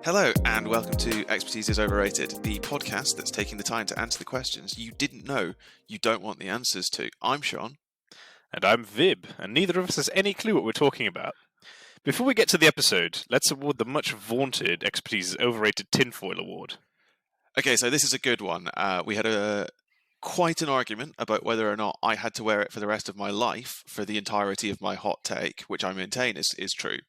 Hello, and welcome to Expertise is Overrated, the podcast that's taking the time to answer the questions you didn't know you don't want the answers to. I'm Sean. And I'm Vib, and neither of us has any clue what we're talking about. Before we get to the episode, let's award the much vaunted Expertise is Overrated Tinfoil Award. Okay, so this is a good one. We had quite an argument about whether or not I had to wear it for the rest of my life for the entirety of my hot take, which I maintain is true.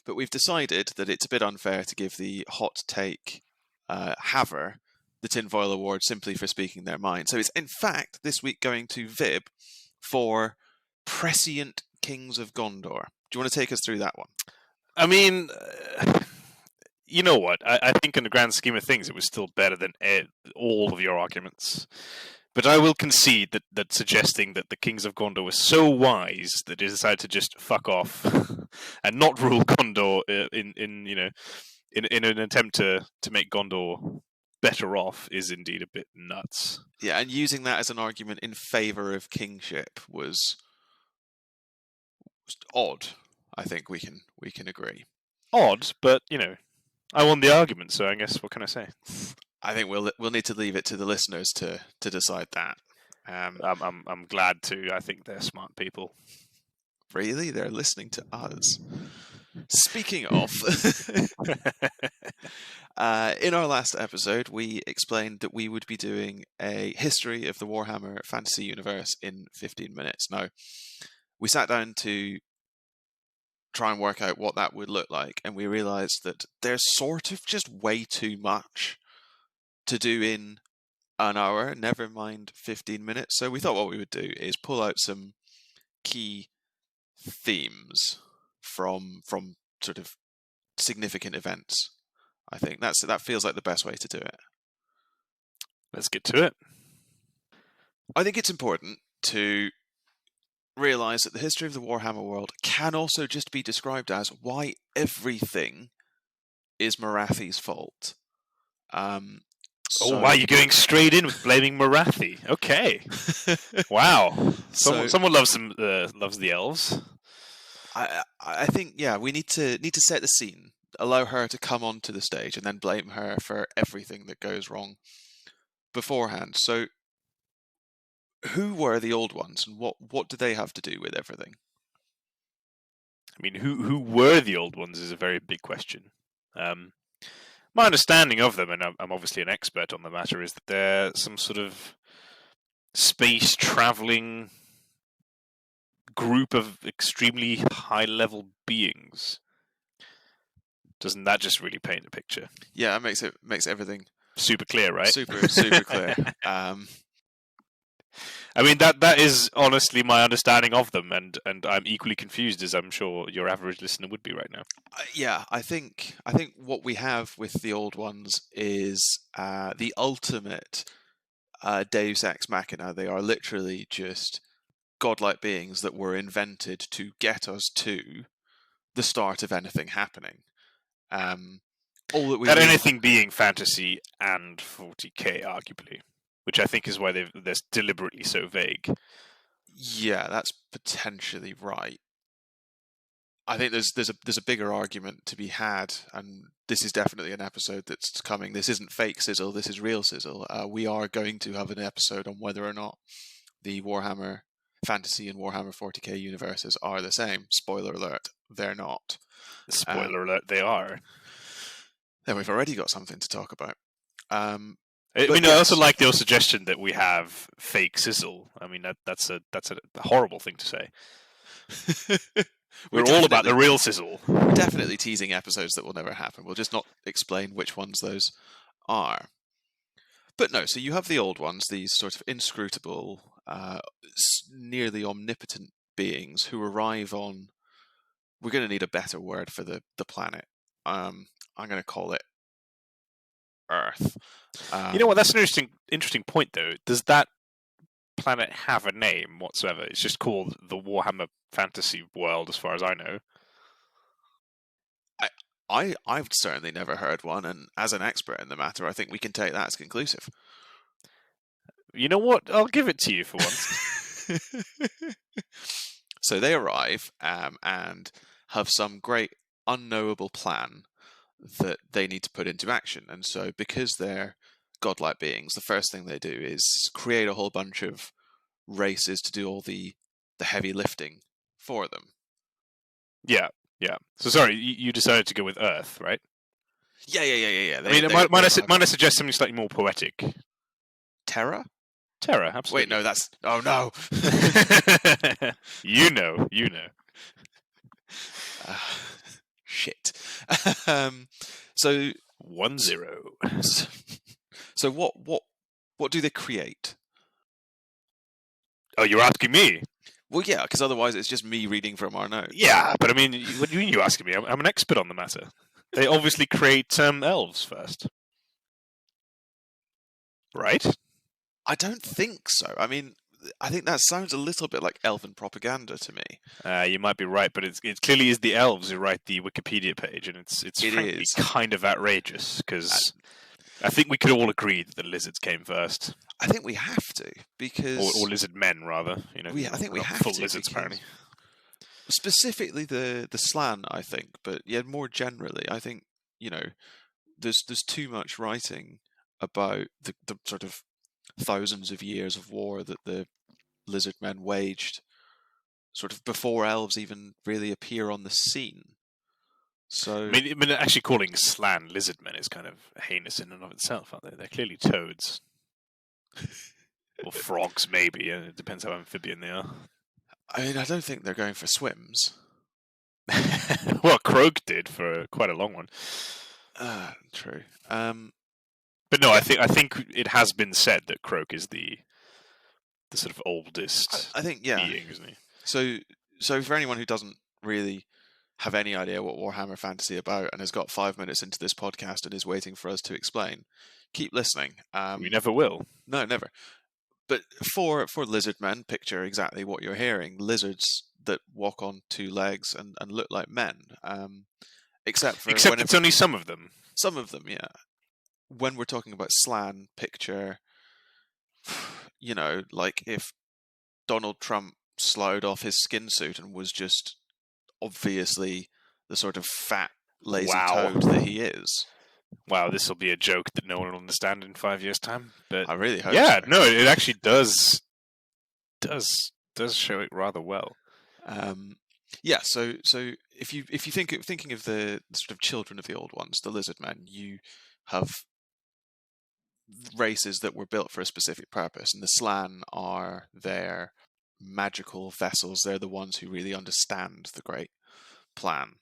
But we've decided that it's a bit unfair to give the hot take haver the Tinfoil Award simply for speaking their mind. So it's in fact this week going to Vib for Prescient Kings of Gondor. Do you want to take us through that one? I mean, you know what? I think in the grand scheme of things, it was still better than all of your arguments. But I will concede that suggesting that the Kings of Gondor were so wise that they decided to just fuck off and not rule Gondor in an attempt to make Gondor better off is indeed a bit nuts. Yeah, and using that as an argument in favour of kingship was odd. I think we can agree. Odd, but I won the argument, so I guess what can I say? I think we'll need to leave it to the listeners to decide that. I'm glad to. I think they're smart people. Really, they're listening to us. Speaking of, in our last episode, we explained that we would be doing a history of the Warhammer Fantasy Universe in 15 minutes. Now, we sat down to try and work out what that would look like, and we realised that there's sort of just way too much to do in an hour, never mind 15 minutes. So we thought what we would do is pull out some key themes from sort of significant events. I think that feels like the best way to do it. Let's get to it. I think it's important to realise that the history of the Warhammer world can also just be described as why everything is Marathi's fault. Why are you going straight in with blaming Marathi? Okay, wow. Someone loves the elves. I think we need to set the scene, allow her to come onto the stage, and then blame her for everything that goes wrong beforehand. So, who were the old ones, and what do they have to do with everything? I mean, who were the old ones is a very big question. My understanding of them, and I'm obviously an expert on the matter, is that they're some sort of space-traveling group of extremely high-level beings. Doesn't that just really paint a picture? Yeah, it makes everything super clear, right? Super clear. I mean, that is honestly my understanding of them, and I'm equally confused as I'm sure your average listener would be right now. Yeah, I think what we have with the old ones is the ultimate Deus Ex Machina. They are literally just godlike beings that were invented to get us to the start of anything happening. Anything being fantasy and 40k, arguably. Which I think is why they're deliberately so vague. Yeah, that's potentially right. I think there's a bigger argument to be had, and this is definitely an episode that's coming. This isn't fake sizzle, this is real sizzle. We are going to have an episode on whether or not the Warhammer Fantasy and Warhammer 40k universes are the same. Spoiler alert, they're not. Spoiler alert, they are. Then we've already got something to talk about. I also like your suggestion that we have fake sizzle. I mean, that's a horrible thing to say. We're all about the real sizzle. We're definitely teasing episodes that will never happen. We'll just not explain which ones those are. But no, so you have the old ones, these sort of inscrutable, nearly omnipotent beings who arrive on... We're going to need a better word for the planet. I'm going to call it Earth. You know what? That's an interesting point, though. Does that planet have a name whatsoever? It's just called the Warhammer Fantasy world, as far as I know. I've certainly never heard one, and as an expert in the matter, I think we can take that as conclusive. You know what? I'll give it to you for once. So they arrive and have some great unknowable plan that they need to put into action. And so because they're godlike beings, the first thing they do is create a whole bunch of races to do all the heavy lifting for them. Yeah. So sorry, you decided to go with Earth, right? Yeah. Might I suggest something slightly more poetic? Terra? Terra, absolutely. Wait, no, that's... Oh, no! You know. Shit. So 1-0. So what do they create? Oh, you're asking me? Well, yeah, because otherwise it's just me reading from our notes. Yeah, but I mean, what do you mean you're asking me? I'm an expert on the matter. They obviously create elves first. Right? I don't think so. I mean, I think that sounds a little bit like elven propaganda to me. You might be right, but it clearly is the elves who write the Wikipedia page, and it's frankly kind of outrageous, because I think we could all agree that the lizards came first. I think we have to, because... Or lizard men, rather. You know, I think we have full to, lizards, apparently. Specifically the slan, I think, but yeah, more generally, I think, you know, there's too much writing about the sort of thousands of years of war that the lizard men waged sort of before elves even really appear on the scene. So I mean, actually calling slan lizard men is kind of heinous in and of itself, aren't they? They're clearly toads. Or frogs, maybe. It depends how amphibian they are. I mean, I don't think they're going for swims. Well, Croak did for quite a long one. True. But no, I think it has been said that Croak is the sort of oldest I think, yeah. being, isn't he? So for anyone who doesn't really have any idea what Warhammer Fantasy about and has got 5 minutes into this podcast and is waiting for us to explain, keep listening. We never will. No, never. But for lizardmen, picture exactly what you're hearing: lizards that walk on two legs and look like men. Except it's only some of them. Some of them, yeah. When we're talking about slan, picture, you know, like if Donald Trump slowed off his skin suit and was just obviously the sort of fat, lazy toad that he is. Wow, this will be a joke that no one will understand in 5 years' time. But I really hope so. so. No, it actually does show it rather well. Yeah, so if you thinking of the sort of children of the old ones, the lizardmen, you have races that were built for a specific purpose, and the slan are their magical vessels. They're the ones who really understand the great plan,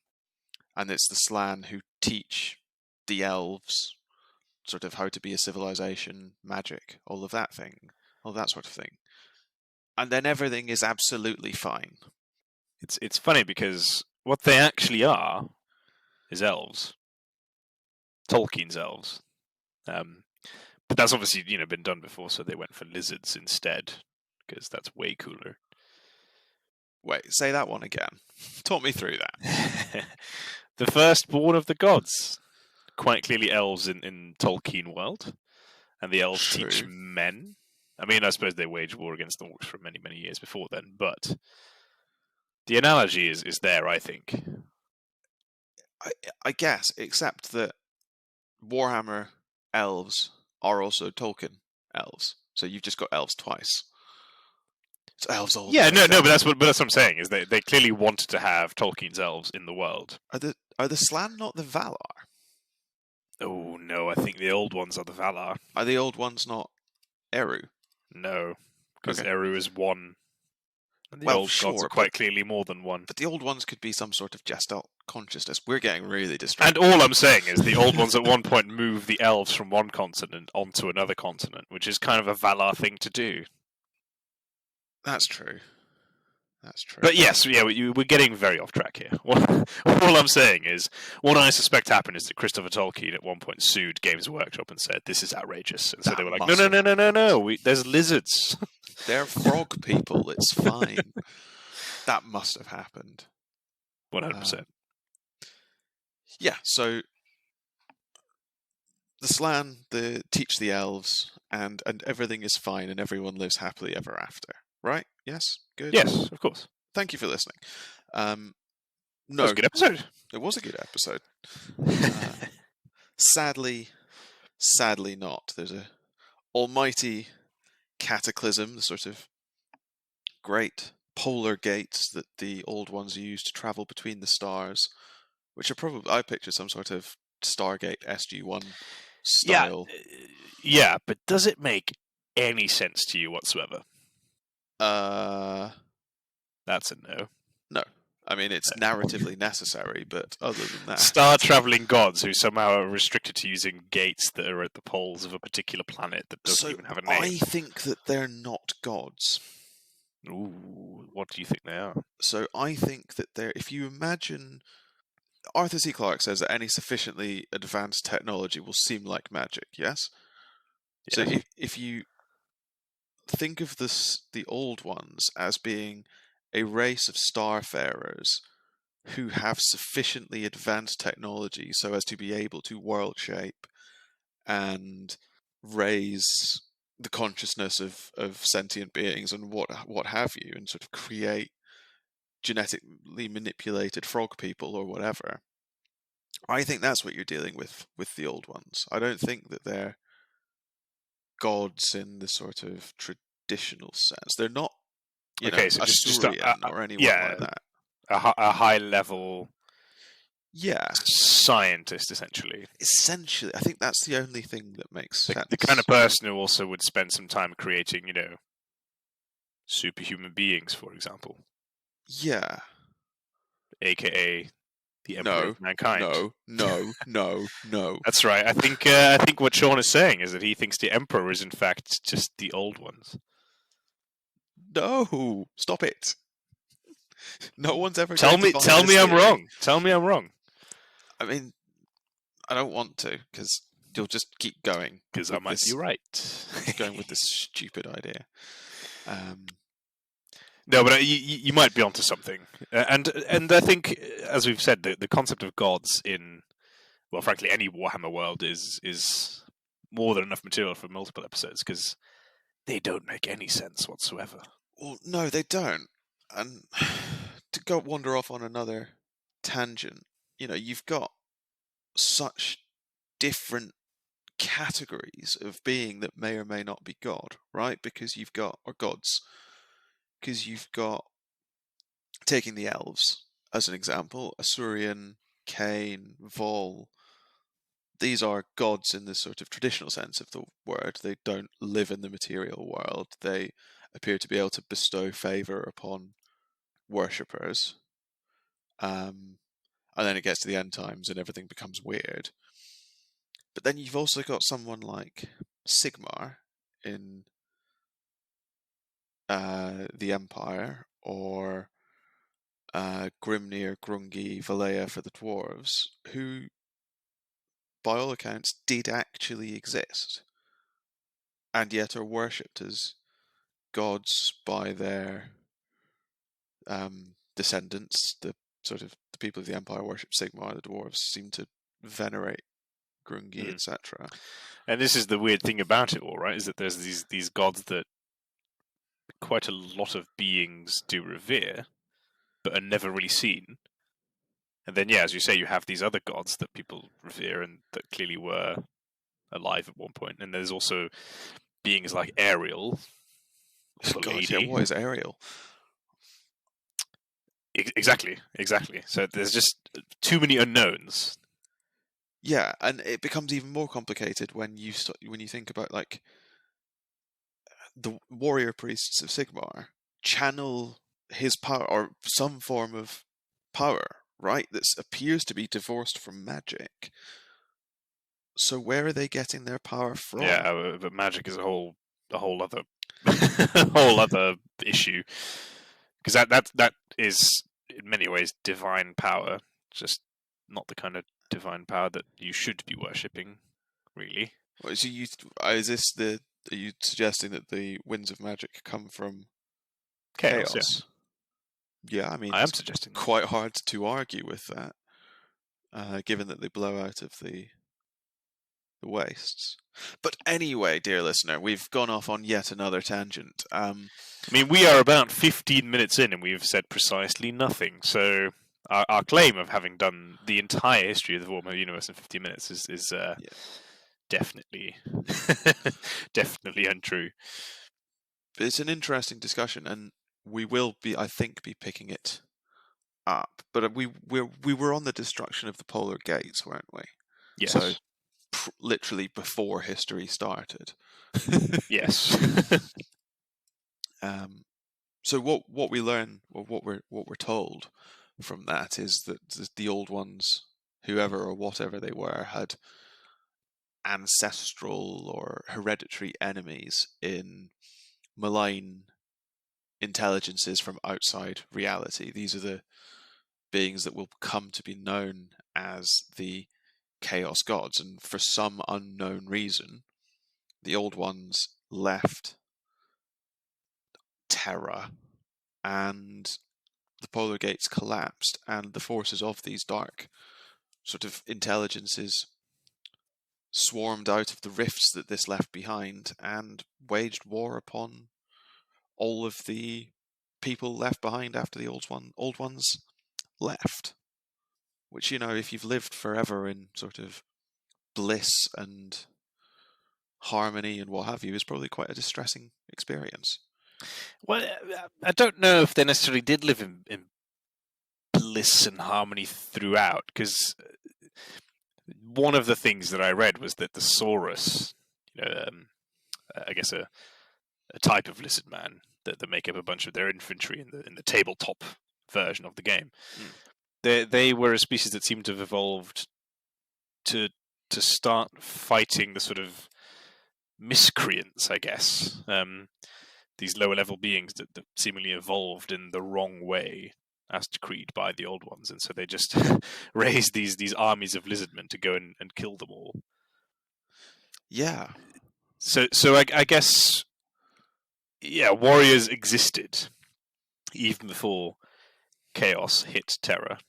and it's the slan who teach the elves sort of how to be a civilization, magic, all of that sort of thing, and then everything is absolutely fine. It's funny because what they actually are is elves, Tolkien's elves, but that's obviously been done before, so they went for lizards instead because that's way cooler. Wait, say that one again. Talk me through that. The firstborn of the gods. Quite clearly elves in Tolkien world. And the elves teach men. I mean, I suppose they waged war against the orcs for many, many years before then, but the analogy is there, I think. I guess, except that Warhammer elves are also Tolkien elves. So you've just got elves twice. It's elves all. Yeah, no, but that's what I'm saying, is they clearly wanted to have Tolkien's elves in the world. Are the Slan not the Valar? Oh no, I think the old ones are the Valar. Are the old ones not Eru? No, because Eru is one. And the old sure, gods are quite clearly more than one. But the old ones could be some sort of Gestalt consciousness. We're getting really distracted. And all I'm saying is the old ones at one point move the elves from one continent onto another continent, which is kind of a Valar thing to do. That's true. That's true. But yes, yeah, we're getting very off track here. All I'm saying is, what I suspect happened is that Christopher Tolkien at one point sued Games Workshop and said, "This is outrageous." And so they were like, "No, there's lizards. They're frog people. It's fine." That must have happened. 100%. Yeah. So the Slan, teach the elves, and everything is fine, and everyone lives happily ever after. Right? Yes? Good? Yes, of course. Thank you for listening. No, it was a good episode. It was a good episode. Sadly not. There's a almighty cataclysm, the sort of great polar gates that the old ones used to travel between the stars, which are probably, I picture some sort of Stargate SG-1 style. Yeah, but does it make any sense to you whatsoever? That's a no. No. I mean, it's narratively necessary, but other than that... Star-traveling gods who somehow are restricted to using gates that are at the poles of a particular planet that doesn't even have a name. I think that they're not gods. Ooh, what do you think they are? So I think that they're... If you imagine... Arthur C. Clarke says that any sufficiently advanced technology will seem like magic, yes? So if you think of the old ones as being a race of starfarers who have sufficiently advanced technology so as to be able to world shape and raise the consciousness of sentient beings and what have you, and sort of create genetically manipulated frog people or whatever. I think that's what you're dealing with the old ones. I don't think that they're gods in the sort of traditional sense. They're not, so Asturian or anyone like that. A high level, yeah, scientist essentially. Essentially, I think that's the only thing that makes sense. The kind of person who also would spend some time creating, superhuman beings, for example. Yeah. AKA the Emperor of Mankind. No. That's right. I think what Sean is saying is that he thinks the Emperor is in fact just the old ones. No, stop it. No one's ever tell me I'm wrong. Tell me I'm wrong. I mean, I don't want to, because you'll just keep going. Because I might be right. Going with this stupid idea. No, but you might be onto something. And I think, as we've said, the concept of gods in, well, frankly, any Warhammer world is more than enough material for multiple episodes, because they don't make any sense whatsoever. Well, no, they don't. And to go wander off on another tangent, you've got such different categories of being that may or may not be God, right? Because you've got taking the Elves as an example, Asuryan, Cain, Vol. These are gods in the sort of traditional sense of the word. They don't live in the material world. They appear to be able to bestow favour upon worshippers. And then it gets to the end times and everything becomes weird. But then you've also got someone like Sigmar in the Empire, or Grimnir, Grungi, Valea for the dwarves, who, by all accounts, did actually exist, and yet are worshipped as gods by their descendants. The people of the Empire worship Sigmar. The dwarves seem to venerate Grungi, etc. And this is the weird thing about it all, right? Is that there's these gods that quite a lot of beings do revere, but are never really seen. And then, as you say, you have these other gods that people revere and that clearly were alive at one point. And there's also beings like Ariel. God, yeah, what is Ariel? Exactly. So there's just too many unknowns. Yeah, and it becomes even more complicated when you think about, like, the warrior priests of Sigmar channel his power, or some form of power, right? That appears to be divorced from magic. So where are they getting their power from? Yeah, but magic is a whole other whole other issue, because that is in many ways divine power, just not the kind of divine power that you should be worshipping, really. So are you suggesting that the winds of magic come from chaos? Yeah, I mean, I am suggesting quite hard to argue with that, given that they blow out of the wastes. But anyway, dear listener, we've gone off on yet another tangent. I mean, we are about 15 minutes in and we've said precisely nothing, so our claim of having done the entire history of the Warhammer Universe in 15 minutes is definitely definitely untrue. It's an interesting discussion, and we will be, I think, picking it up. But we were on the destruction of the polar gates, weren't we? Yes. So literally before history started. Yes. So what we learn, or what we're told from that, is that the old ones, whoever or whatever they were, had ancestral or hereditary enemies in malign intelligences from outside reality. These are the beings that will come to be known as the Chaos Gods, and for some unknown reason, the old ones left Terra, and the polar gates collapsed, and the forces of these dark sort of intelligences swarmed out of the rifts that this left behind and waged war upon all of the people left behind after the old ones left. Which, if you've lived forever in sort of bliss and harmony and what have you, is probably quite a distressing experience. Well, I don't know if they necessarily did live in bliss and harmony throughout, because one of the things that I read was that the Saurus, I guess a type of lizard man that make up a bunch of their infantry in the tabletop version of the game, they were a species that seemed to have evolved to start fighting the sort of miscreants, I guess. These lower level beings that seemingly evolved in the wrong way as decreed by the old ones, and so they just raised these armies of lizardmen to go and kill them all. Yeah. So I guess, warriors existed even before chaos hit Terra.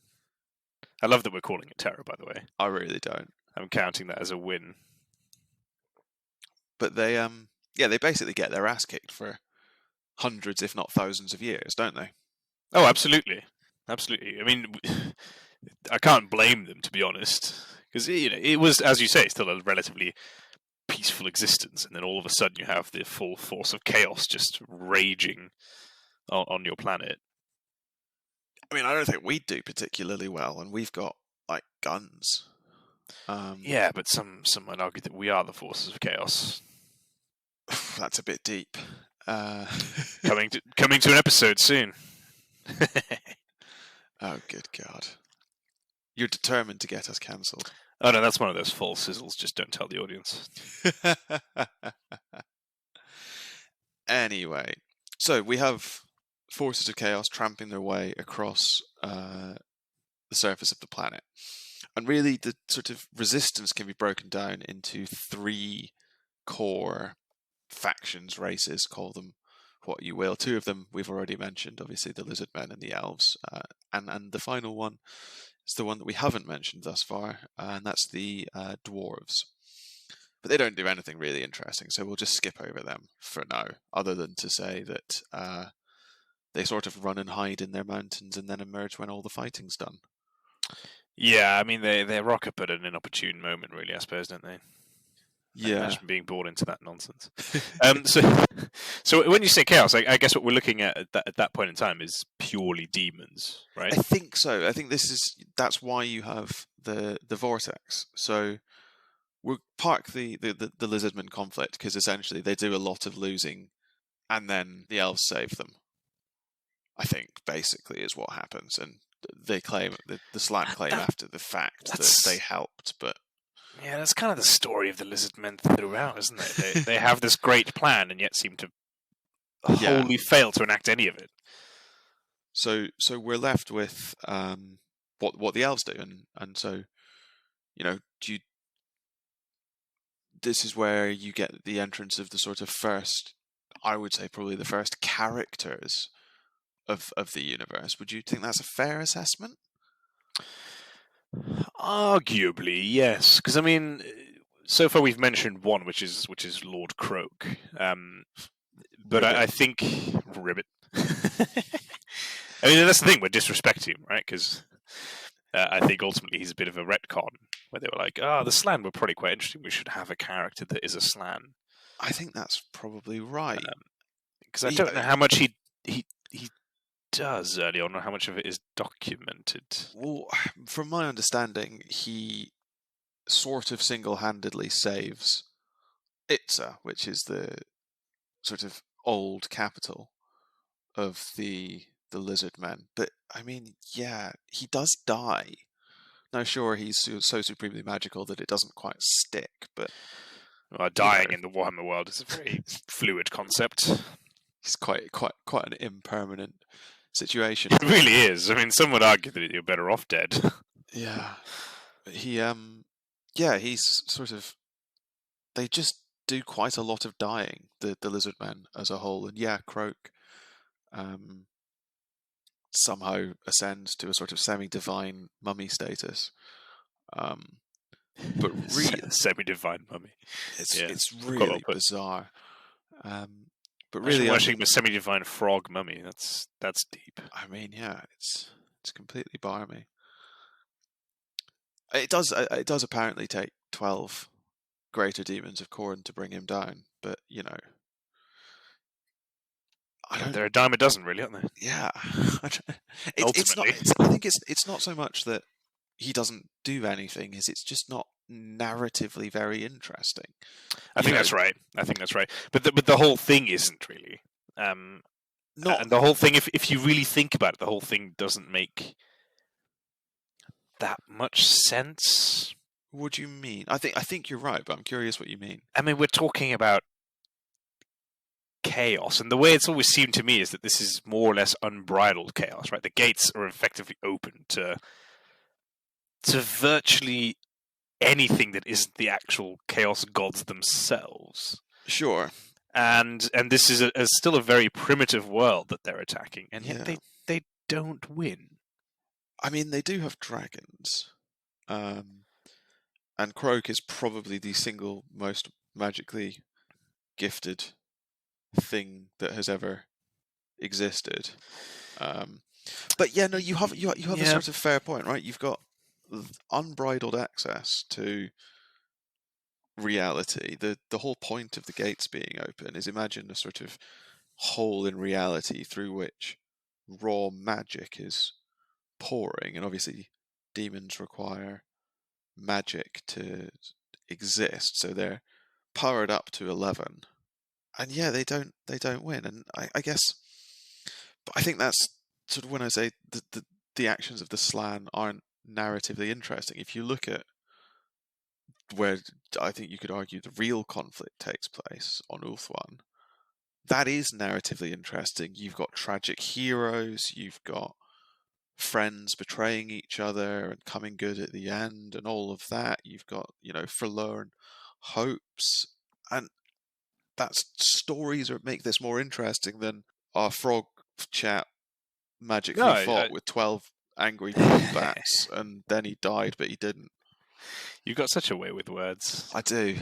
I love that we're calling it Terra, by the way. I really don't. I'm counting that as a win. But they basically get their ass kicked for hundreds, if not thousands of years, don't they? Oh, absolutely. Absolutely. I mean, I can't blame them, to be honest, because it was, as you say, still a relatively peaceful existence, and then all of a sudden you have the full force of chaos just raging on your planet. I mean, I don't think we do particularly well, and we've got like guns. Yeah, but some might argue that we are the forces of chaos. That's a bit deep. Coming to an episode soon. Oh, good God! You're determined to get us cancelled. Oh no, that's one of those false sizzles. Just don't tell the audience. Anyway, so we have forces of chaos tramping their way across the surface of the planet. And really, the sort of resistance can be broken down into three core factions, races, call them what you will. Two of them we've already mentioned, obviously the Lizardmen and the Elves. And the final one is the one that we haven't mentioned thus far, and that's the Dwarves. But they don't do anything really interesting, so we'll just skip over them for now, other than to say that they sort of run and hide in their mountains and then emerge when all the fighting's done. Yeah, I mean, they rock up at an inopportune moment, really, I suppose, don't they? Yeah. Imagine being brought into that nonsense. So when you say chaos, I guess what we're looking at that point in time is purely demons, right? I think so. I think that's why you have the vortex. So we'll park the Lizardmen conflict, because essentially they do a lot of losing, and then the elves save them. I think basically is what happens, and they claim the slant claim after the fact that they helped, but yeah, that's kind of the story of the Lizardmen throughout, isn't it? They have this great plan and yet seem to wholly fail to enact any of it. So we're left with what the elves do, and so this is where you get the entrance of the sort of first, I would say probably the first characters of the universe. Would you think that's a fair assessment? Arguably, yes. Because I mean, so far we've mentioned one, which is Lord Croak. But I think Ribbit. I mean, that's the thing. We're disrespecting him, right? Because I think ultimately he's a bit of a retcon, where they were like, the Slan were probably quite interesting. We should have a character that is a Slan. I think that's probably right. Because I don't know how much he does early on, or how much of it is documented. Well, from my understanding, he sort of single-handedly saves Itza, which is the sort of old capital of the Lizardmen. But I mean, yeah, he does die. Now, sure, he's so supremely magical that it doesn't quite stick, but Dying in the Warhammer world is a very fluid concept. It's quite an impermanent situation. It really is. I mean, some would argue that you're better off dead. Yeah, he's sort of. They just do quite a lot of dying. The Lizardmen as a whole, and yeah, Croak somehow ascends to a sort of semi-divine mummy status. But really, semi-divine mummy. It's really bizarre. But really, worshiping a semi-divine frog mummy. That's deep. I mean, yeah, it's completely barmy. It does apparently take 12 greater demons of Khorne to bring him down, but you know, they're a dime a dozen, really, aren't they? Yeah, ultimately, I think it's not so much that he doesn't do anything; it's just not narratively very interesting. I think that's right. But the whole thing isn't really. And the whole thing, if you really think about it, the whole thing doesn't make that much sense. What do you mean? I think you're right, but I'm curious what you mean. I mean, we're talking about chaos, and the way it's always seemed to me is that this is more or less unbridled chaos, right? The gates are effectively open to virtually anything that isn't the actual chaos gods themselves. Sure. And this is still a very primitive world that they're attacking, and yet they don't win. I mean, they do have dragons, and Croak is probably the single most magically gifted thing that has ever existed. But yeah, no, you have a sort of fair point, right? You've got unbridled access to reality. The whole point of the gates being open is, imagine a sort of hole in reality through which raw magic is pouring, and obviously demons require magic to exist, so they're powered up to 11, and yeah, they don't win. And I guess, but I think that's sort of when I say the actions of the Slan aren't narratively interesting. If you look at where I think you could argue the real conflict takes place on Ulthuan, that is narratively interesting. You've got tragic heroes, you've got friends betraying each other and coming good at the end, and all of that. You've got, forlorn hopes, and that's stories that make this more interesting than our frog chap magically fought with 12 angry bats and then he died, but he didn't. You've got such a way with words. I do.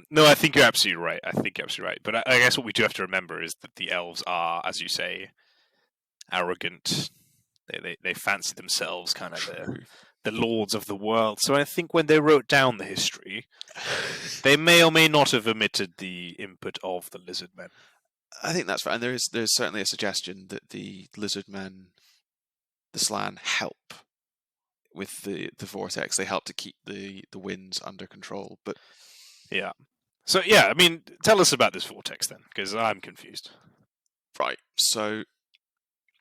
No, I think you're absolutely right. But I guess what we do have to remember is that the elves are, as you say, arrogant. They fancy themselves kind of the lords of the world. So I think when they wrote down the history, they may or may not have omitted the input of the Lizardmen. I think that's right. And there's certainly a suggestion that the Lizardmen, the Slan, help with the vortex. They help to keep the winds under control. But yeah. So yeah, I mean, tell us about this vortex then, because I'm confused. Right. So,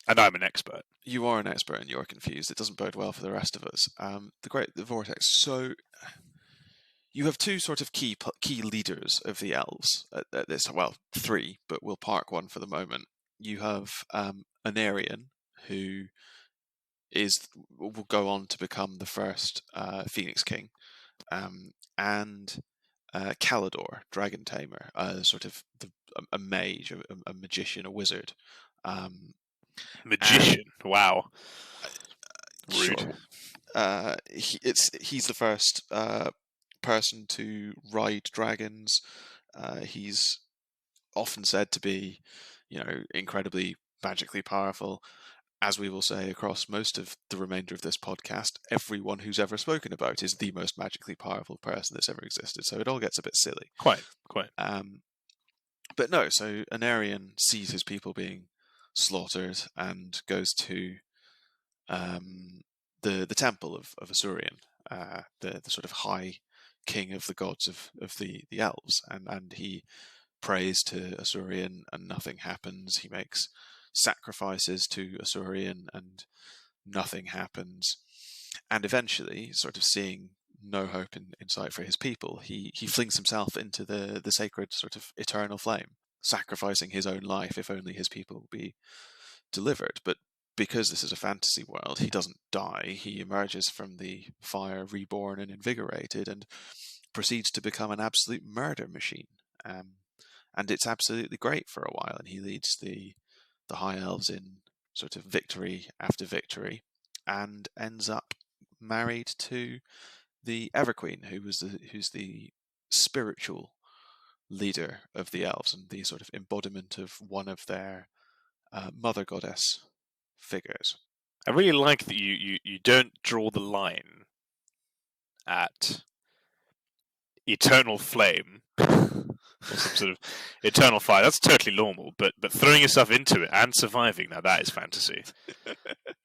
and I'm an expert. You are an expert and you're confused. It doesn't bode well for the rest of us. The vortex. So you have two sort of key leaders of the elves at this. Well, three, but we'll park one for the moment. You have Anarion, who will go on to become the first Phoenix King, and Calidor, Dragon Tamer, sort of a mage, a magician, a wizard. Magician, wow. Rude. Sure. He's the first person to ride dragons. He's often said to be, incredibly magically powerful. as we will say across most of the remainder of this podcast, everyone who's ever spoken about is the most magically powerful person that's ever existed. So it all gets a bit silly. Quite. But no, so Anarion sees his people being slaughtered and goes to the temple of Asurion, the sort of high king of the gods of the elves, and he prays to Asurion and nothing happens. He makes sacrifices to Asurion and nothing happens. And eventually, sort of seeing no hope in sight for his people, he flings himself into the sacred sort of eternal flame, sacrificing his own life if only his people will be delivered. But because this is a fantasy world, he doesn't die. He emerges from the fire reborn and invigorated and proceeds to become an absolute murder machine. And it's absolutely great for a while, and he leads the High Elves in sort of victory after victory, and ends up married to the Everqueen, who's the spiritual leader of the elves and the sort of embodiment of one of their mother goddess figures. I really like that you don't draw the line at eternal flame or some sort of eternal fire. That's totally normal, but throwing yourself into it and surviving, now that is fantasy.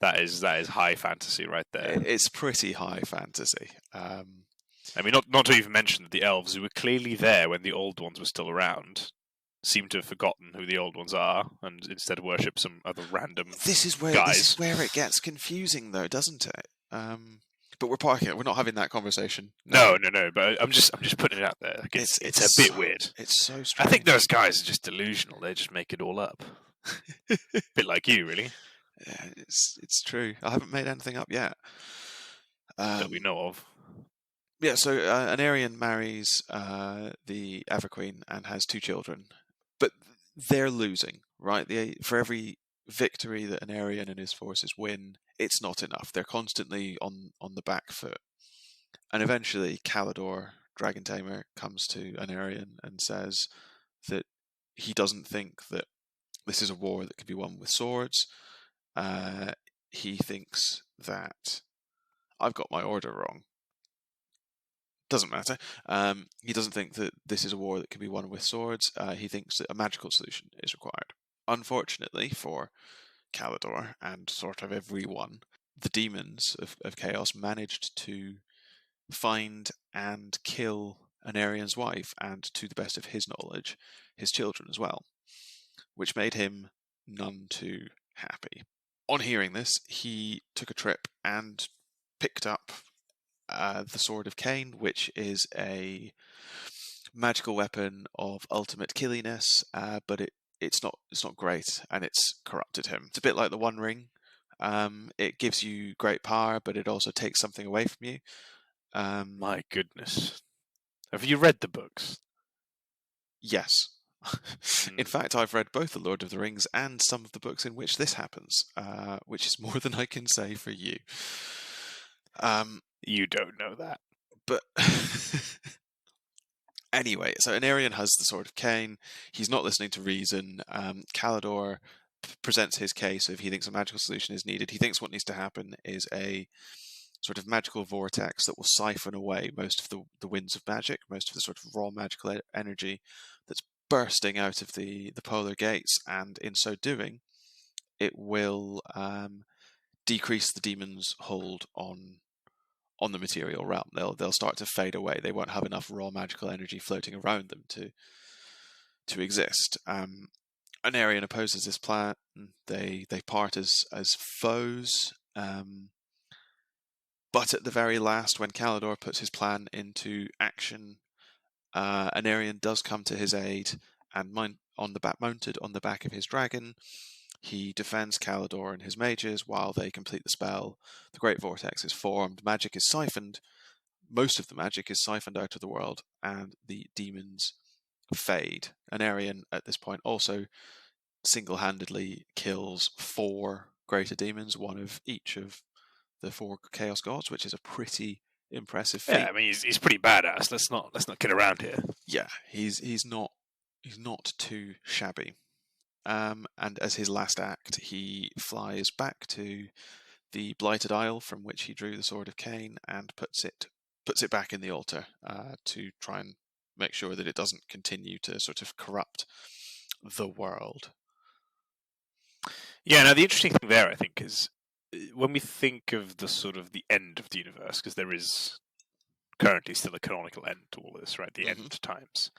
that is high fantasy right there. It's pretty high fantasy. I mean, not to even mention that the elves, who were clearly there when the old ones were still around, seem to have forgotten who the old ones are and instead worship some other random This is where it gets confusing, though, doesn't it? But we're parking it. We're not having that conversation. No. But I'm just putting it out there. Like it's a bit weird. It's so strange. I think those guys are just delusional. They just make it all up. Bit like you, really. Yeah, it's true. I haven't made anything up yet. That we know of. Yeah, so Anarion marries the Everqueen and has 2 children, but they're losing, right? For every victory that Anarion and his forces win, it's not enough. They're constantly on the back foot. And eventually Calador, Dragon Tamer, comes to Anarion and says that he doesn't think that this is a war that could be won with swords. He thinks that I've got my order wrong. Doesn't matter. He doesn't think that this is a war that can be won with swords. He thinks that a magical solution is required. Unfortunately for Calador and sort of everyone, the demons of chaos managed to find and kill Anarion's wife, and to the best of his knowledge, his children as well, which made him none too happy. On hearing this, he took a trip and picked up the Sword of Cain, which is a magical weapon of ultimate killiness, but it's not great, and it's corrupted him. It's a bit like the One Ring. It gives you great power, but it also takes something away from you. My goodness. Have you read the books? Yes. In fact, I've read both The Lord of the Rings and some of the books in which this happens, which is more than I can say for you. You don't know that. But anyway, so Anarion has the Sword of Cain. He's not listening to reason. Calador presents his case of he thinks a magical solution is needed. He thinks what needs to happen is a sort of magical vortex that will siphon away most of the winds of magic, most of the sort of raw magical energy that's bursting out of the polar gates, and in so doing, it will decrease the demons' hold on the material realm. They'll start to fade away. They won't have enough raw magical energy floating around them to exist. Anarion opposes this plan. They part as foes. But at the very last, when Calador puts his plan into action, Anarion does come to his aid, and mounted on the back of his dragon, he defends Calador and his mages while they complete the spell. The Great Vortex is formed, magic is siphoned, most of the magic is siphoned out of the world, and the demons fade. Anarion, at this point, also single-handedly kills 4 greater demons, one of each of the 4 chaos gods, which is a pretty impressive feat. Yeah, I mean he's pretty badass. Let's not kid around here. Yeah, he's not too shabby. and as his last act, he flies back to the Blighted Isle from which he drew the Sword of Cain and puts it back in the altar to try and make sure that it doesn't continue to sort of corrupt the world. Yeah, now the interesting thing there, I think, is when we think of the sort of the end of the universe, because there is currently still a canonical end to all this, right? The end times.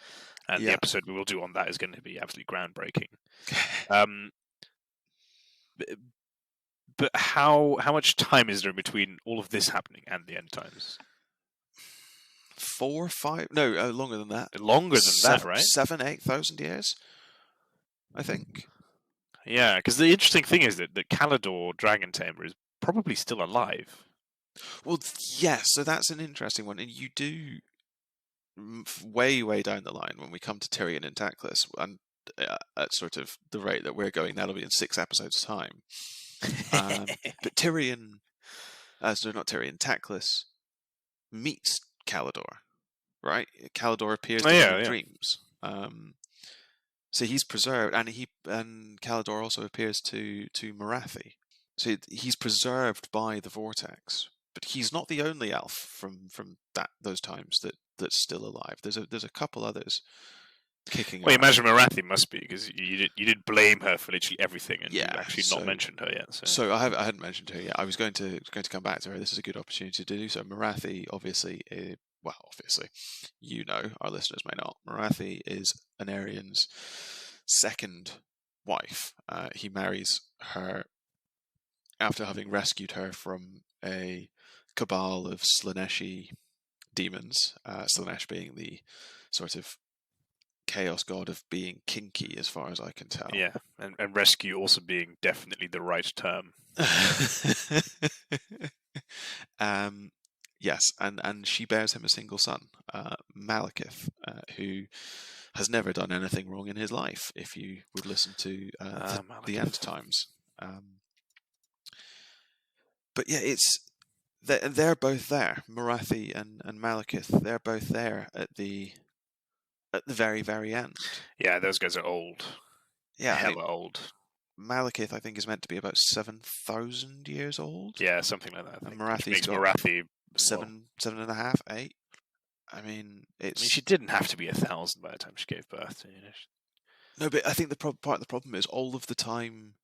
And the episode we will do on that is going to be absolutely groundbreaking. But how much time is there in between all of this happening and the end times? 4, 5? No, longer than that. Longer than that, right? 7,000-8,000 years, I think. Yeah, because the interesting thing is that Kalidor Dragon Tamer is probably still alive. Well, yes, so that's an interesting one. And you do, way, way down the line, when we come to Tyrion and Teclis, and at sort of the rate that we're going, that'll be in 6 episodes' time. But Tyrion, Teclis meets Kalidor, right? Kalidor appears to him in dreams. So he's preserved, and Kalidor also appears to Morathi. So he's preserved by the vortex, but he's not the only elf from those times that's still alive. There's a couple others kicking. Well, imagine Morathi must be, because you did blame her for literally everything, and you've actually not mentioned her yet. So I hadn't mentioned her yet. I was going to come back to her. This is a good opportunity to do so. Morathi, obviously, our listeners may not. Morathi is Anarian's second wife. He marries her after having rescued her from a cabal of Slaneshi demons. Slanesh being the sort of chaos god of being kinky, as far as I can tell. Yeah, and rescue also being definitely the right term. Yes, and she bears him a single son, Malekith, who has never done anything wrong in his life, if you would listen to the end times. But yeah, they're both there. Morathi and Malekith, they're both there at the very, very end. Yeah, those guys are old. Yeah, hella old. Malekith, I think, is meant to be about 7,000 years old. Yeah, something like that. And Morathi's makes Morathi 7.5, 8. I mean, she didn't have to be 1,000 by the time she gave birth. No, but I think part of the problem is all of the time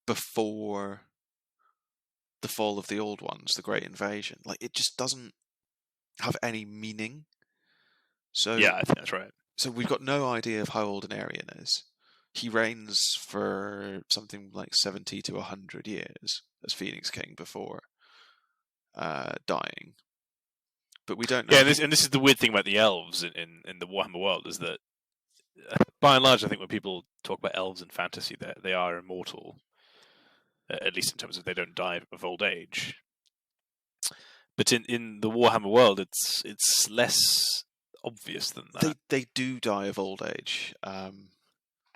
before the fall of the Old Ones, the Great Invasion, like, it just doesn't have any meaning. So yeah, I think that's right. So we've got no idea of how old Anarian is. He reigns for something like 70 to 100 years as Phoenix King before dying. But we don't know. Yeah, and this is the weird thing about the elves in the Warhammer world, is that by and large, I think when people talk about elves in fantasy, they are immortal, at least in terms of they don't die of old age. But in the Warhammer world, it's less obvious than that. They do die of old age,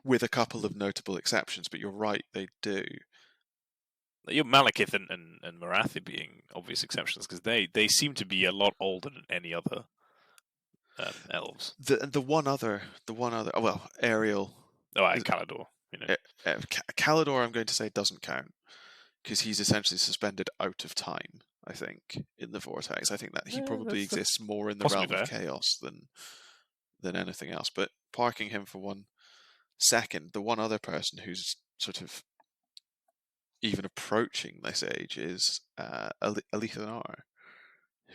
with a couple of notable exceptions, but you're right, they do. Your Malekith and Morathi being obvious exceptions, because they seem to be a lot older than any other elves. The one other, well, Ariel. Oh, and Kalidor. Kalidor, I'm going to say, doesn't count, because he's essentially suspended out of time, I think, in the vortex. I think that he probably exists more in the realm of chaos than anything else. But parking him for 1 second, the one other person who's sort of even approaching this age is Alithanar,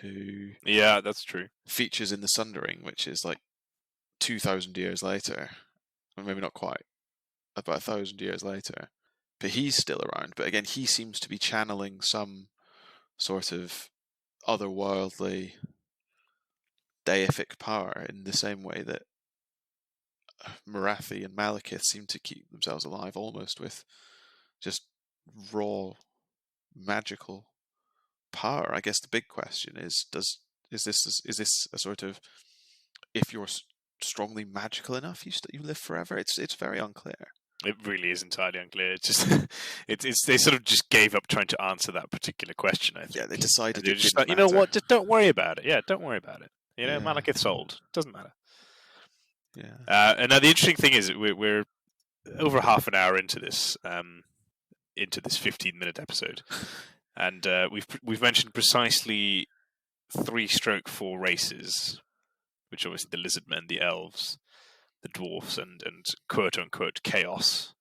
who that's true, features in the Sundering, which is like 2,000 years later, or maybe not quite, about 1,000 years later. But he's still around. But again, he seems to be channeling some sort of otherworldly deific power in the same way that Morathi and Malekith seem to keep themselves alive, almost with just raw magical power. I guess the big question is this a sort of, if you're strongly magical enough, you live forever? It's very unclear. It really is entirely unclear. It's just they sort of just gave up trying to answer that particular question, I think. Yeah, they decided they're just like, you know what, just don't worry about it. Yeah, don't worry about it. Malekith's old. Doesn't matter. Yeah. And now the interesting thing is we're over half an hour into this 15-minute episode, and we've mentioned precisely 3/4 races, which are obviously the Lizardmen, the Elves, the Dwarfs, and quote unquote chaos.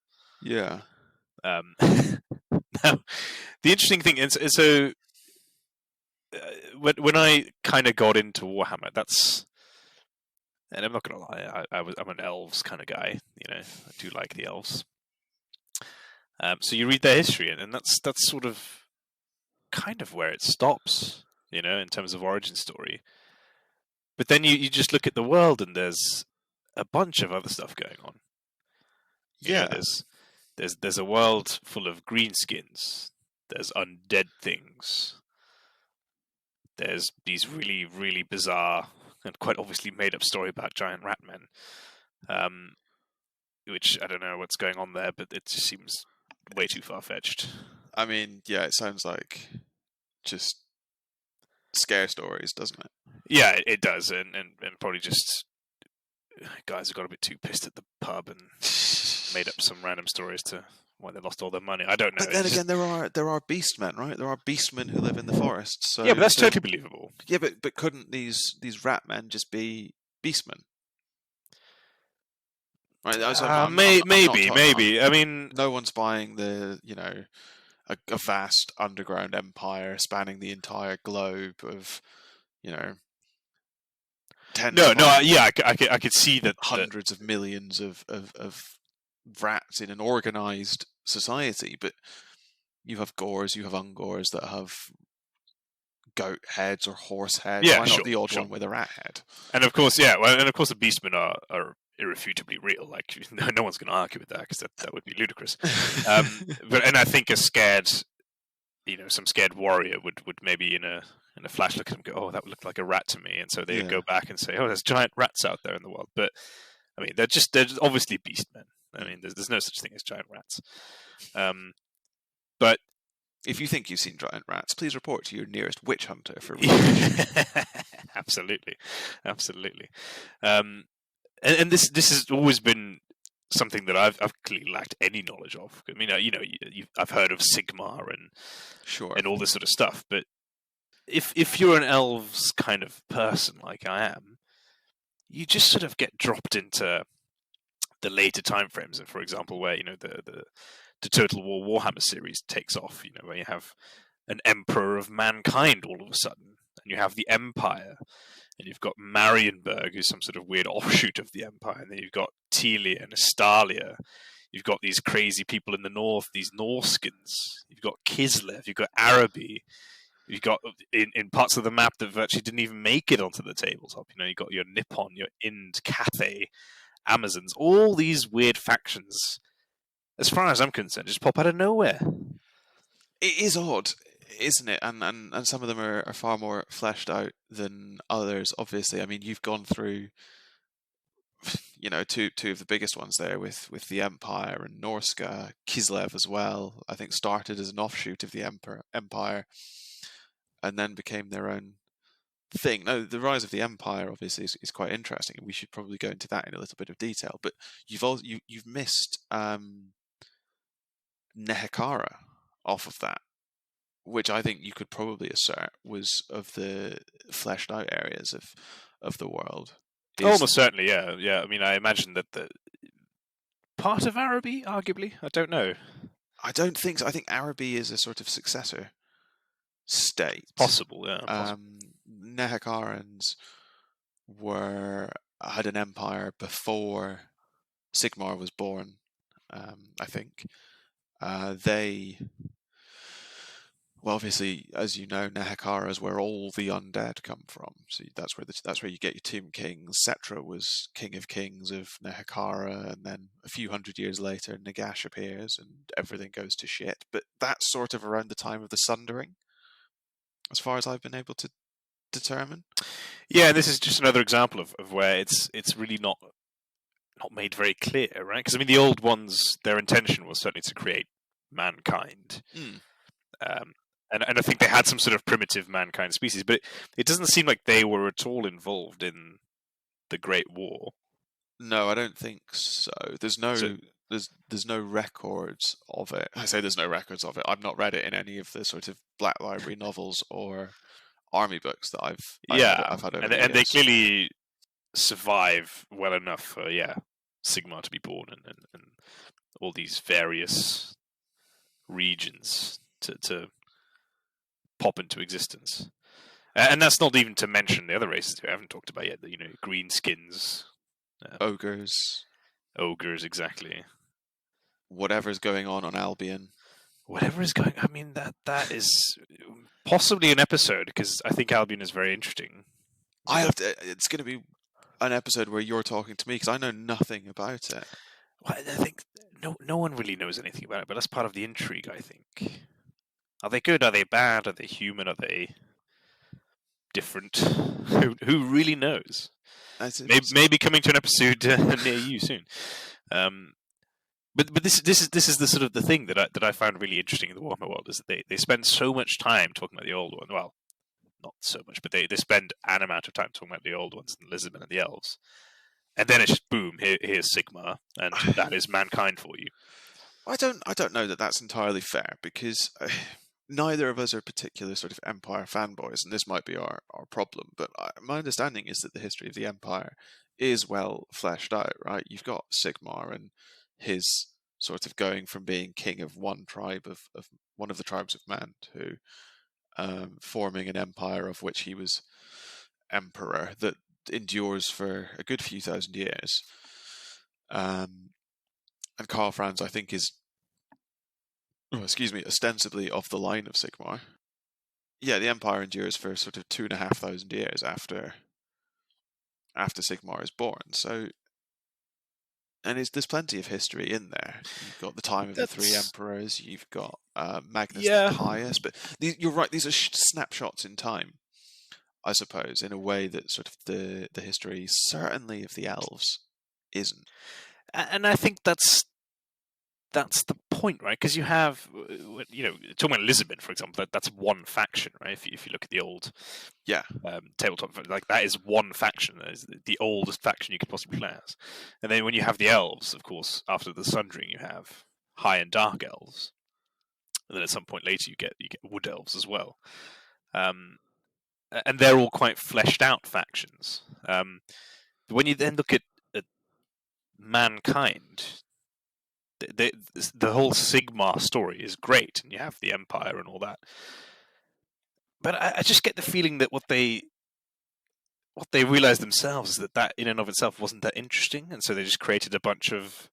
Yeah. Now, the interesting thing is, so when I kind of got into Warhammer, and I'm not gonna lie, I'm an Elves kind of guy. I do like the Elves. So you read their history, and that's sort of kind of where it stops, in terms of origin story. But then you just look at the world, and there's a bunch of other stuff going on. Yeah. There's a world full of greenskins. There's undead things. There's these really, really bizarre and quite obviously made up story about giant rat men. Which I don't know what's going on there, but it just seems way too far-fetched. I mean, yeah, it sounds like just scare stories, doesn't it? Yeah, it does, and probably just guys have got a bit too pissed at the pub and made up some random stories to why they lost all their money. I don't know. But then again, there are beastmen, right? There are beastmen who live in the forests. So, yeah, but that's totally believable. Yeah, but couldn't these rat men just be beastmen? Right? Maybe. I mean, no one's buying the a vast underground empire spanning the entire globe of I could see that hundreds of millions of rats in an organized society, but you have gores, you have ungores that have goat heads or horse heads. Yeah, why not the odd one with a rat head? And of course, the beastmen are irrefutably real. Like no one's going to argue with that because that would be ludicrous. But I think some scared warrior would maybe in a flash look at them and go, oh, that looked like a rat to me, and so they'd go back and say, oh, there's giant rats out there in the world. But I mean, they're obviously beastmen. I mean, there's no such thing as giant rats. But if you think you've seen giant rats, please report to your nearest witch hunter for Absolutely. And this has always been something that I've clearly lacked any knowledge of. I mean, I've heard of Sigmar and all this sort of stuff, but if you're an elves kind of person like I am, you just sort of get dropped into the later time frames. And for example, where the Total War Warhammer series takes off, where you have an emperor of mankind all of a sudden, and you have the Empire, and you've got Marienburg, who's some sort of weird offshoot of the Empire, and then you've got Telia and Estalia. You've got these crazy people in the north, these Norskins. You've got Kislev. You've got Araby. You've got in parts of the map that virtually didn't even make it onto the tabletop. You've got your Nippon, your Ind, Cathay, Amazons. All these weird factions, as far as I'm concerned, just pop out of nowhere. It is odd, isn't it? And some of them are far more fleshed out than others. Obviously, I mean, you've gone through, two of the biggest ones there with the Empire and Norska, Kislev as well. I think started as an offshoot of the Empire, and then became their own thing. Now, the rise of the Empire obviously is quite interesting, and we should probably go into that in a little bit of detail. But you've missed Nehekara off of that, which I think you could probably assert was of the fleshed out areas of the world. Almost certainly, yeah. I mean, I imagine that the part of Araby, arguably, I don't know. I don't think so. I think Araby is a sort of successor state. Possible, yeah. Nehekarans had an empire before Sigmar was born. I think well, obviously, as you know, Nehekara is where all the undead come from. So that's where you get your Tomb Kings. Setra was king of kings of Nehekara, and then a few hundred years later, Nagash appears, and everything goes to shit. But that's sort of around the time of the Sundering, as far as I've been able to determine. Yeah, this is just another example of where it's really not made very clear, right? Because I mean, the old ones, their intention was certainly to create mankind. And I think they had some sort of primitive mankind species, but it doesn't seem like they were at all involved in the Great War. No, I don't think so. There's no there's no records of it. I say there's no records of it. I've not read it in any of the sort of Black Library novels or army books that I've had over the and they years. clearly survive well enough for Sigmar to be born and all these various regions to pop into existence. And that's not even to mention the other races we haven't talked about yet. The greenskins, Ogres, exactly. whatever's going on Albion. Whatever is going. I mean, that is possibly an episode, because I think Albion is very interesting. It's going to be an episode where you're talking to me because I know nothing about it. Well, I think no one really knows anything about it, but that's part of the intrigue, I think. Are they good? Are they bad? Are they human? Are they different? Who really knows? Maybe coming to an episode near you soon. But this is the sort of the thing that I found really interesting in the Warhammer world, is that they spend so much time talking about the old one. Well, not so much, but they spend an amount of time talking about the old ones, the Lizardmen and the Elves, and then it's just boom, here's Sigmar, and that is mankind for you. I don't know that that's entirely fair, because neither of us are particular sort of Empire fanboys, and this might be our problem. But my understanding is that the history of the Empire is well fleshed out, right? You've got Sigmar and his sort of going from being king of one tribe of one of the tribes of man to forming an empire of which he was emperor that endures for a good few thousand years. And Karl Franz, I think, is ostensibly of the line of Sigmar. Yeah, the empire endures for sort of 2,500 years after Sigmar is born. So, and there's plenty of history in there. You've got the time of the three emperors. You've got Magnus the Pious. But you're right; these are snapshots in time, I suppose, in a way that sort of the history, certainly of the elves, isn't. And I think that's the point, right? Because you have, talking about Lizardmen, for example, that's one faction, right? If you look at the old tabletop, like, that is one faction. That is the oldest faction you could possibly play as. And then when you have the Elves, of course, after the Sundering, you have High and Dark Elves. And then at some point later, you get Wood Elves as well. And they're all quite fleshed out factions. When you then look at mankind, the whole Sigmar story is great, and you have the Empire and all that. But I just get the feeling that what they realized themselves is that in and of itself wasn't that interesting, and so they just created a bunch of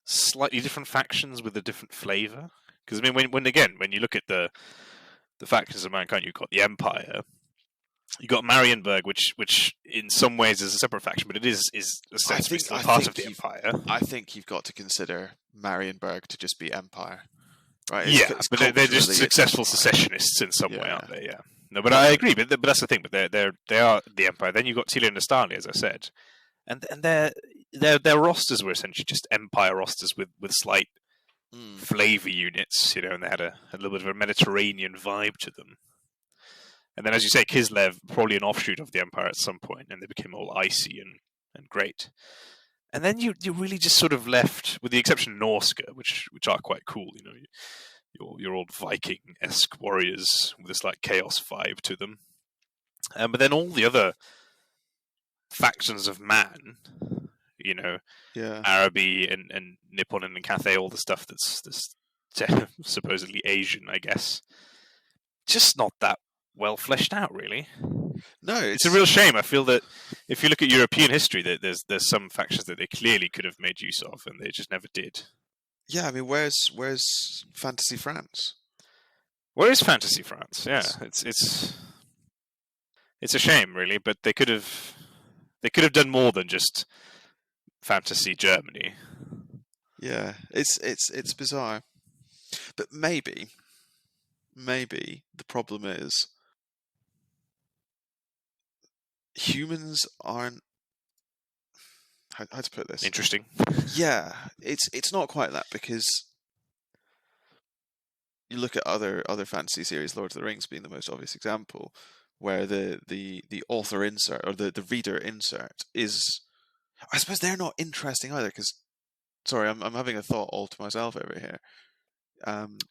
slightly different factions with a different flavor. Because I mean, when you look at the factions of mankind, you've got the Empire. You got Marienburg, which in some ways is a separate faction, but it is essentially still part of the Empire. I think you've got to consider Marienburg to just be Empire, right? But they're just successful secessionists in some way, aren't they? Yeah. No, but I agree. But that's the thing. But they are the Empire. Then you've got Telia and Astali, as I said, and their rosters were essentially just Empire rosters with slight flavor units, and they had a little bit of a Mediterranean vibe to them. And then, as you say, Kislev, probably an offshoot of the Empire at some point, and they became all icy and great. And then you really just sort of left, with the exception of Norska, which are quite cool, your old Viking-esque warriors with this like chaos vibe to them. But then all the other factions of man, Araby and Nippon and Cathay, all the stuff that's supposedly Asian, I guess, just not that well fleshed out, really. No, it's a real shame. I feel that if you look at European history, that there's some factions that they clearly could have made use of, and they just never did. Yeah, I mean, where's Fantasy France? Where is Fantasy France? Yeah, it's a shame, really. But they could have done more than just Fantasy Germany. Yeah, it's bizarre, but maybe the problem is humans aren't, how to put this? Interesting. Yeah, it's not quite that, because you look at other fantasy series, Lord of the Rings being the most obvious example, where the author insert or the reader insert is, I suppose they're not interesting either, because Sorry, I'm having a thought all to myself over here.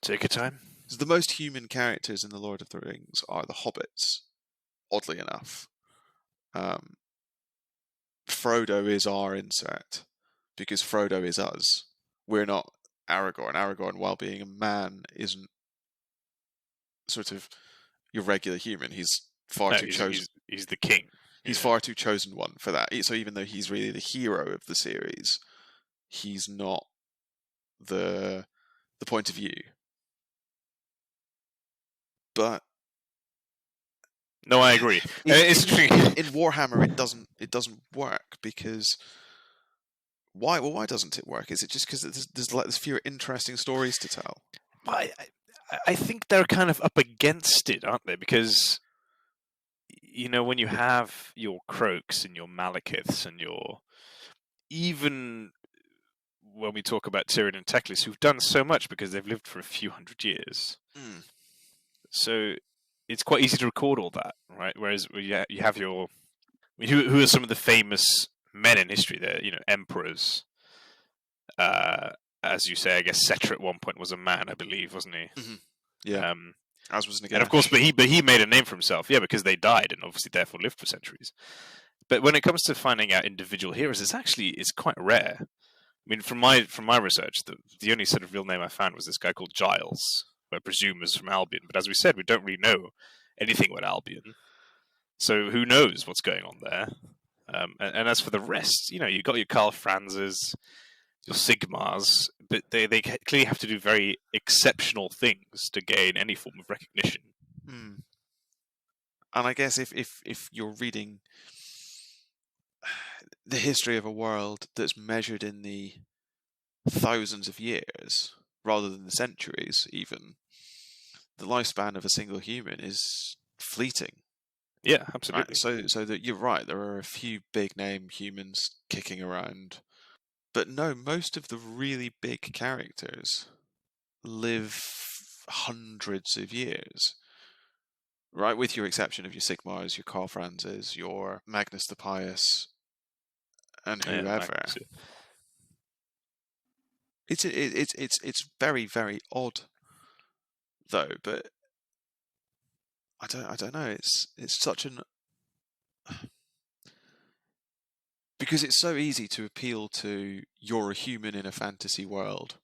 Take your time. So the most human characters in the Lord of the Rings are the hobbits. Oddly enough, Frodo is our insert because Frodo is us. We're not Aragorn. Aragorn, while being a man, isn't sort of your regular human. He's far No, too chosen. he's the king. He's far too chosen one for that. So even though he's really the hero of the series, he's not the point of view. But no, I agree. It's in Warhammer, it doesn't work because why? Well, why doesn't it work? Is it just because there's fewer interesting stories to tell? I think they're kind of up against it, aren't they? Because when you have your Croaks and your Malekiths and your even when we talk about Tyrion and Teclis, who've done so much because they've lived for a few hundred years. So it's quite easy to record all that, right? Whereas you have your... who are some of the famous men in history there? Emperors. As you say, I guess Settra at one point was a man, I believe, wasn't he? Mm-hmm. Yeah. As was Nagash. And of course, but he made a name for himself, yeah, because they died and obviously therefore lived for centuries. But when it comes to finding out individual heroes, it's quite rare. I mean, from my research, the only sort of real name I found was this guy called Giles, who I presume was from Albion. But as we said, we don't really know anything about Albion, so who knows what's going on there? And as for the rest, you got your Karl Franzes, your Sigmars, but they clearly have to do very exceptional things to gain any form of recognition. And I guess if you're reading the history of a world that's measured in the thousands of years rather than the centuries, even, the lifespan of a single human is fleeting. Yeah, absolutely. Right? So that you're right, there are a few big name humans kicking around. But no, most of the really big characters live hundreds of years. Right, with your exception of your Sigmars, your Karl Franzes, your Magnus the Pious, and whoever. It's very, very odd, though. But I don't know. It's such an because it's so easy to appeal to you're a human in a fantasy world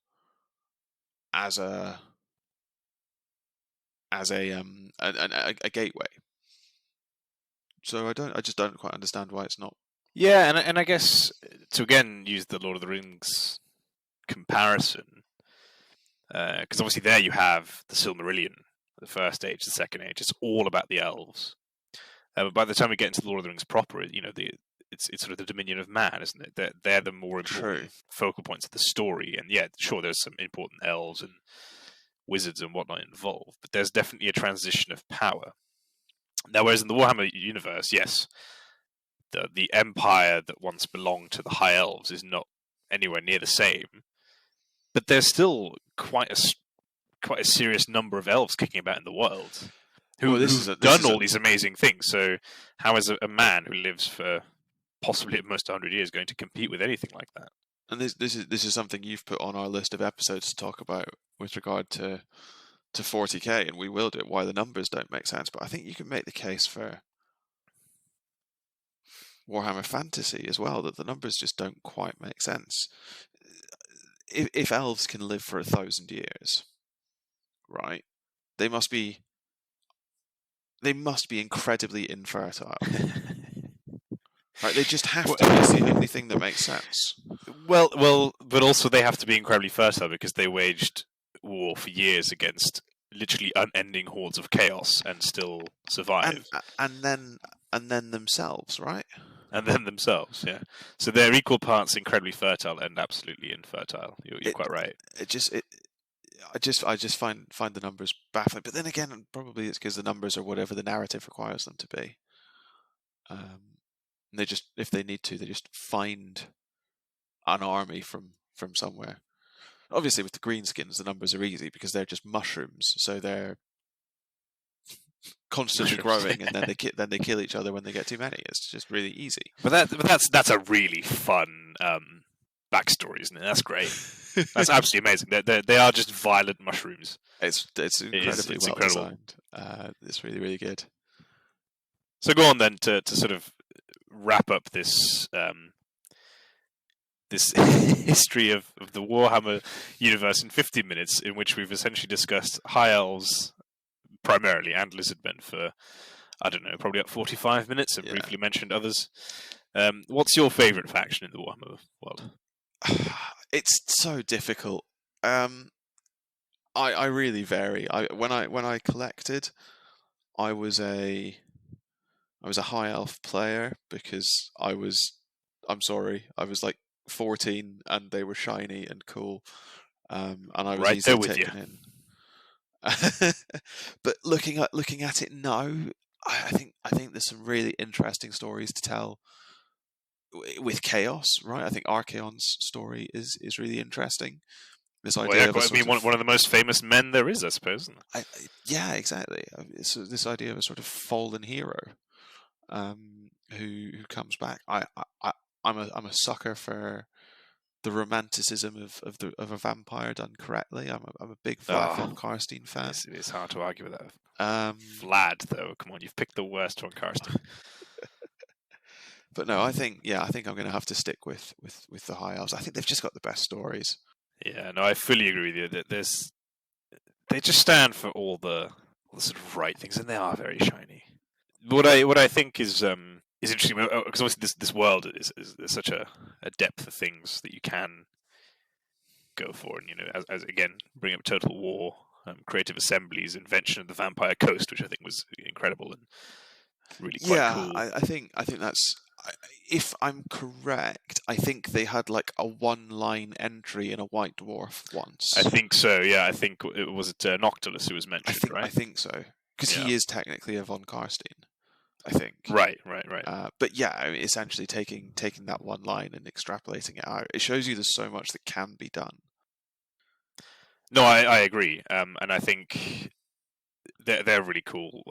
as a gateway. So I just don't quite understand why it's not. Yeah, and I guess to again use the Lord of the Rings comparison, because obviously there you have the Silmarillion, the first age, the second age. It's all about the elves. But by the time we get into the Lord of the Rings proper, it's sort of the dominion of man, isn't it? They're the more important focal points of the story. And yeah, sure, there's some important elves and wizards and whatnot involved, but there's definitely a transition of power. Now, whereas in the Warhammer universe, yes, the empire that once belonged to the High Elves is not anywhere near the same, but there's still quite a serious number of elves kicking about in the world who've done all these amazing things. So how is a man who lives for possibly at most 100 years going to compete with anything like that? And this is something you've put on our list of episodes to talk about with regard to 40k, and we will do it. Why the numbers don't make sense, but I think you can make the case for Warhammer Fantasy as well, that the numbers just don't quite make sense. If elves can live for 1,000 years, right, they must be incredibly infertile. Right, they just have to. It's the only thing that makes sense. Well, but also they have to be incredibly fertile because they waged war for years against literally unending hordes of chaos and still survive. And then themselves, right? And then themselves, yeah. So they're equal parts incredibly fertile and absolutely infertile. You're quite right. I just find the numbers baffling. But then again, probably it's because the numbers are whatever the narrative requires them to be. And they just, if they need to, they just find an army from somewhere. Obviously, with the greenskins, the numbers are easy because they're just mushrooms, so they're constantly growing, and then they kill each other when they get too many. It's just really easy. But that's a really fun backstory, isn't it? That's great. That's absolutely amazing. They are just violent mushrooms. It's incredibly well incredible. designed. It's really, really good. So go on then to sort of wrap up this this history of the Warhammer universe in 15 minutes, in which we've essentially discussed High Elves primarily and Lizardmen for, I don't know, probably up 45 minutes, and briefly mentioned others. What's your favourite faction in the Warhammer world? It's so difficult. I really vary. When I collected, I was a high elf player because I'm sorry, I was like 14 and they were shiny and cool, and I was right easily there with taken you. in. But looking at it now, I think there's some really interesting stories to tell with Chaos, right? I think Archaon's story is really interesting. This idea of one of the most famous men there is, I suppose. yeah, exactly. So this idea of a sort of fallen hero, who comes back. I'm a sucker for the romanticism of a vampire done correctly. I'm a big Vlad von Karstein fan. It's hard to argue with that. Vlad, though, come on, you've picked the worst von Karstein. But no, I think I'm going to have to stick with the High Elves. I think they've just got the best stories. Yeah, no, I fully agree with you. That they just stand for all the sort of right things, and they are very shiny. What I think is interesting, because obviously this world is there's such a depth of things that you can go for, and as again, bring up Total War, Creative Assembly's invention of the Vampire Coast, which I think was incredible and really quite cool. I think that's. If I'm correct, I think they had like a one-line entry in a White Dwarf once. I think so. Yeah, I think it was Noctilus who was mentioned, right? I think so, because he is technically a von Karstein. I think. Right. But yeah, I mean, essentially taking that one line and extrapolating it out, it shows you there's so much that can be done. No, I agree, and I think they're really cool.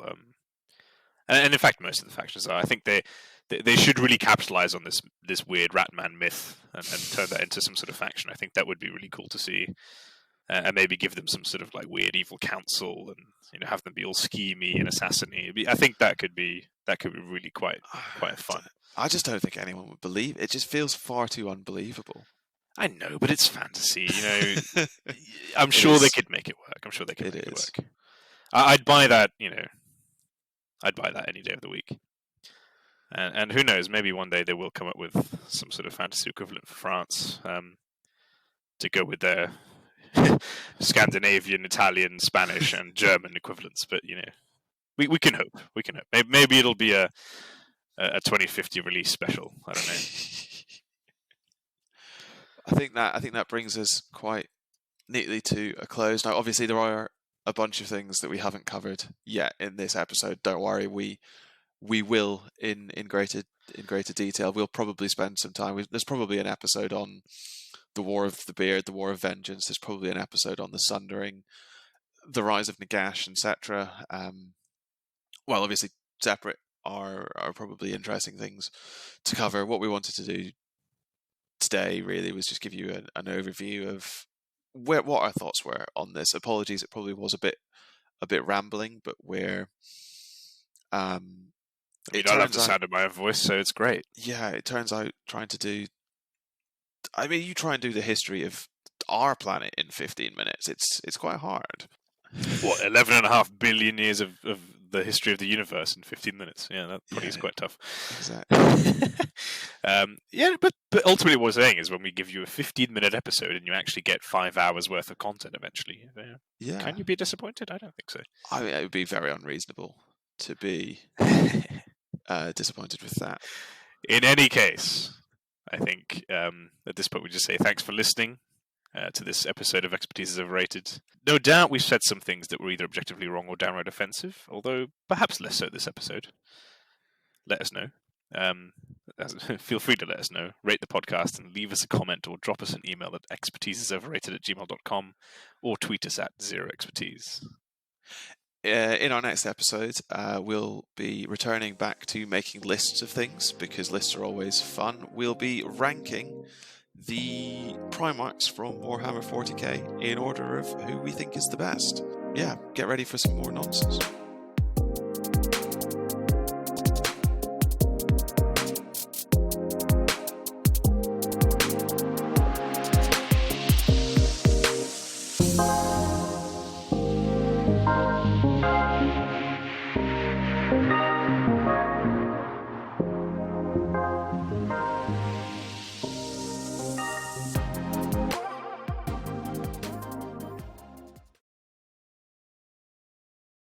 And in fact, most of the factions are. I think they should really capitalize on this weird Ratman myth and turn that into some sort of faction. I think that would be really cool to see, and maybe give them some sort of like weird evil council, and have them be all schemy and assassiny. I think that could be really quite fun. I just don't think anyone would believe it. It just feels far too unbelievable. I know, but it's fantasy. I'm sure they could make it work. I'm sure they could make it work. I'd buy that. I'd buy that any day of the week. And who knows? Maybe one day they will come up with some sort of fantasy equivalent for France, to go with their Scandinavian, Italian, Spanish, and German equivalents. But we can hope. We can hope. Maybe it'll be a 2050 release special. I don't know. I think that brings us quite neatly to a close. Now, obviously, there are a bunch of things that we haven't covered yet in this episode. Don't worry, we will in greater detail. We'll probably spend some time. There's probably an episode on the War of the Beard, the War of Vengeance. There's probably an episode on the Sundering, the Rise of Nagash, etc. Well, obviously, separate are probably interesting things to cover. What we wanted to do today really was just give you an overview of what our thoughts were on this. Apologies, it probably was a bit rambling, but we're I love the sound of my own voice, so it's great. Yeah, it turns out you try and do the history of our planet in 15 minutes. It's quite hard. What, 11.5 billion years of the history of the universe in 15 minutes? Yeah, that probably is quite tough. Exactly. But ultimately what we're saying is when we give you a 15-minute episode and you actually get 5 hours worth of content eventually, can you be disappointed? I don't think so. I mean, it would be very unreasonable to be disappointed with that. In any case, I think at this point we just say thanks for listening to this episode of Expertise is Overrated. No doubt we've said some things that were either objectively wrong or downright offensive, although perhaps less so this episode. Let us know. Feel free to let us know. Rate the podcast and leave us a comment or drop us an email at expertiseisoverrated@gmail.com or tweet us at zeroexpertise. In our next episode, we'll be returning back to making lists of things because lists are always fun. We'll be ranking the Primarchs from Warhammer 40k in order of who we think is the best. Yeah, get ready for some more nonsense.